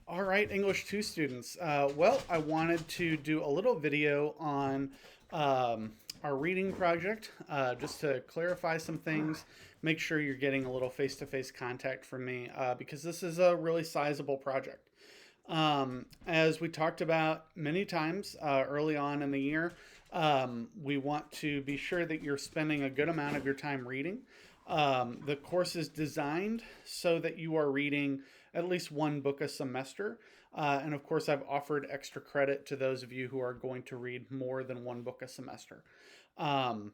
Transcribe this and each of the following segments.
All right, English 2 students. Well, I wanted to do a little video on our reading project just to clarify some things, make sure you're getting a little face to face contact from me because this is a really sizable project. As we talked about many times early on in the year, we want to be sure that you're spending a good amount of your time reading. The course is designed so that you are reading at least one book a semester. And of course, I've offered extra credit to those of you who are going to read more than one book a semester. Um,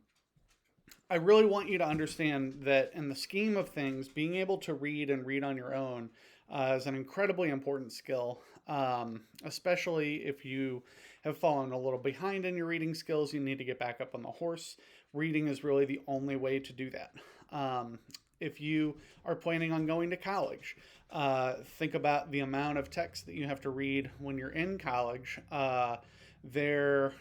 I really want you to understand that in the scheme of things, being able to read and read on your own is an incredibly important skill, especially if you have fallen a little behind in your reading skills. You need to get back up on the horse. Reading is really the only way to do that. Um, if you are planning on going to college, think about the amount of text that you have to read when you're in college. They're,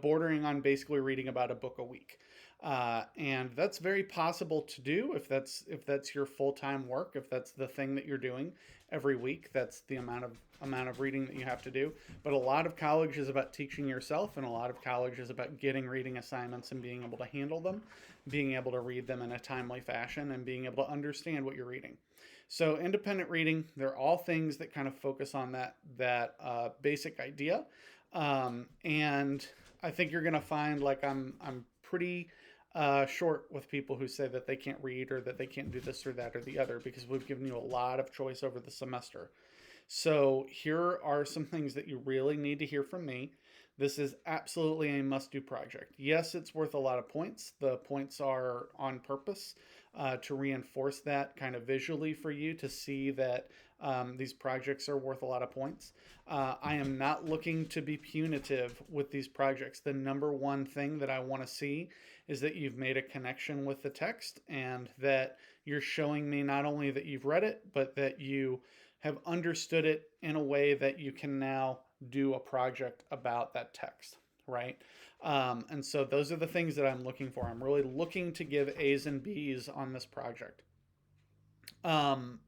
bordering on basically reading about a book a week. And that's very possible to do if that's your full time work, if that's the thing that you're doing every week. That's the amount of reading that you have to do. But a lot of college is about teaching yourself, and a lot of college is about getting reading assignments and being able to handle them, being able to read them in a timely fashion, and being able to understand what you're reading. So independent reading, they're all things that kind of focus on that basic idea, and I think you're gonna find like I'm pretty short with people who say that they can't read or that they can't do this or that or the other because we've given you a lot of choice over the semester. So here are some things that you really need to hear from me. This is absolutely a must do project. Yes, it's worth a lot of points. The points are on purpose to reinforce that kind of visually for you to see that these projects are worth a lot of points. I am not looking to be punitive with these projects. The number one thing that I want to see is that you've made a connection with the text and that you're showing me not only that you've read it, but that you have understood it in a way that you can now do a project about that text, right? And so those are the things that I'm looking for. I'm really looking to give A's and B's on this project. Um,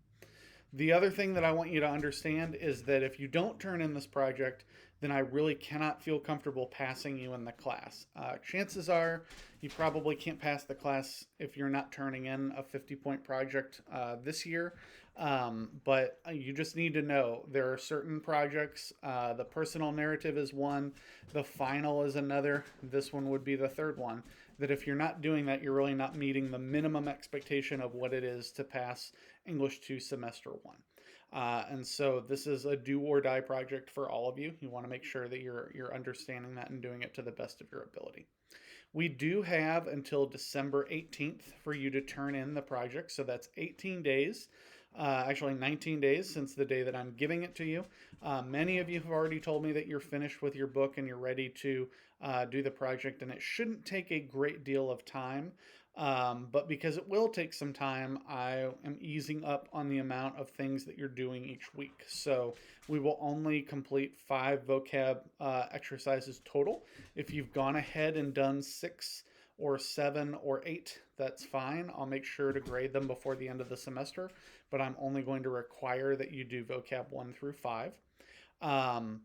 the other thing that I want you to understand is that if you don't turn in this project, then I really cannot feel comfortable passing you in the class. Chances are you probably can't pass the class if you're not turning in a 50-point project this year. But you just need to know there are certain projects. The personal narrative is one, the final is another. This one would be the third one. That if you're not doing that, you're really not meeting the minimum expectation of what it is to pass English 2 semester 1. And so this is a do or die project for all of you. You want to make sure that you're understanding that and doing it to the best of your ability. We do have until December 18th for you to turn in the project. So that's 18 days, actually 19 days since the day that I'm giving it to you. Many of you have already told me that you're finished with your book and you're ready to do the project, and it shouldn't take a great deal of time. But because it will take some time, I am easing up on the amount of things that you're doing each week. So we will only complete 5 vocab exercises total. If you've gone ahead and done 6 or 7 or 8, that's fine. I'll make sure to grade them before the end of the semester, but I'm only going to require that you do vocab 1 through 5. Um,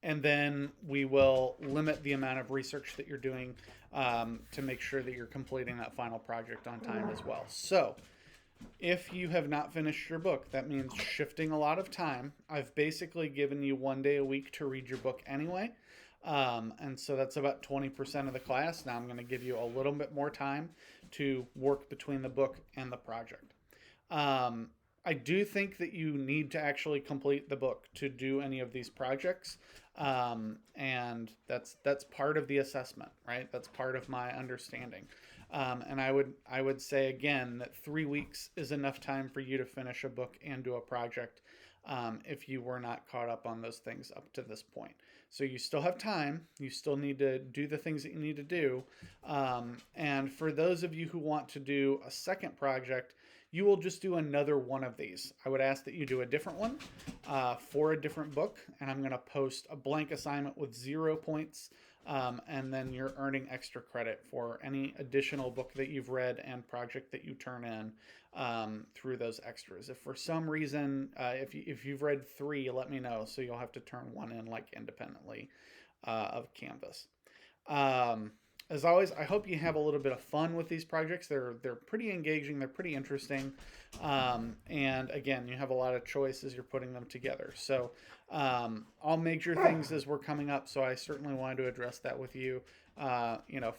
and then we will limit the amount of research that you're doing to make sure that you're completing that final project on time as well. So, if you have not finished your book, that means shifting a lot of time. I've basically given you 1 day a week to read your book anyway. And so that's about 20% of the class. Now I'm going to give you a little bit more time to work between the book and the project. Um, I do think that you need to actually complete the book to do any of these projects, and that's part of the assessment, right? That's part of my understanding. And I would say again that 3 weeks is enough time for you to finish a book and do a project if you were not caught up on those things up to this point. So you still have time. You still need to do the things that you need to do. And for those of you who want to do a second project, you will just do another one of these. I would ask that you do a different one for a different book, and I'm going to post a blank assignment with 0 points and then you're earning extra credit for any additional book that you've read and project that you turn in through those extras. If for some reason, if you've read 3, let me know. So you'll have to turn 1 in like independently of Canvas. As always, I hope you have a little bit of fun with these projects. They're pretty engaging. They're pretty interesting. And again, you have a lot of choice as you're putting them together. So all major things as we're coming up. So I certainly wanted to address that with you,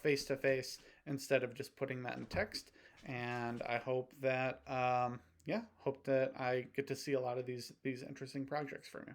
face to face instead of just putting that in text. And I hope that, hope that I get to see a lot of these interesting projects from you.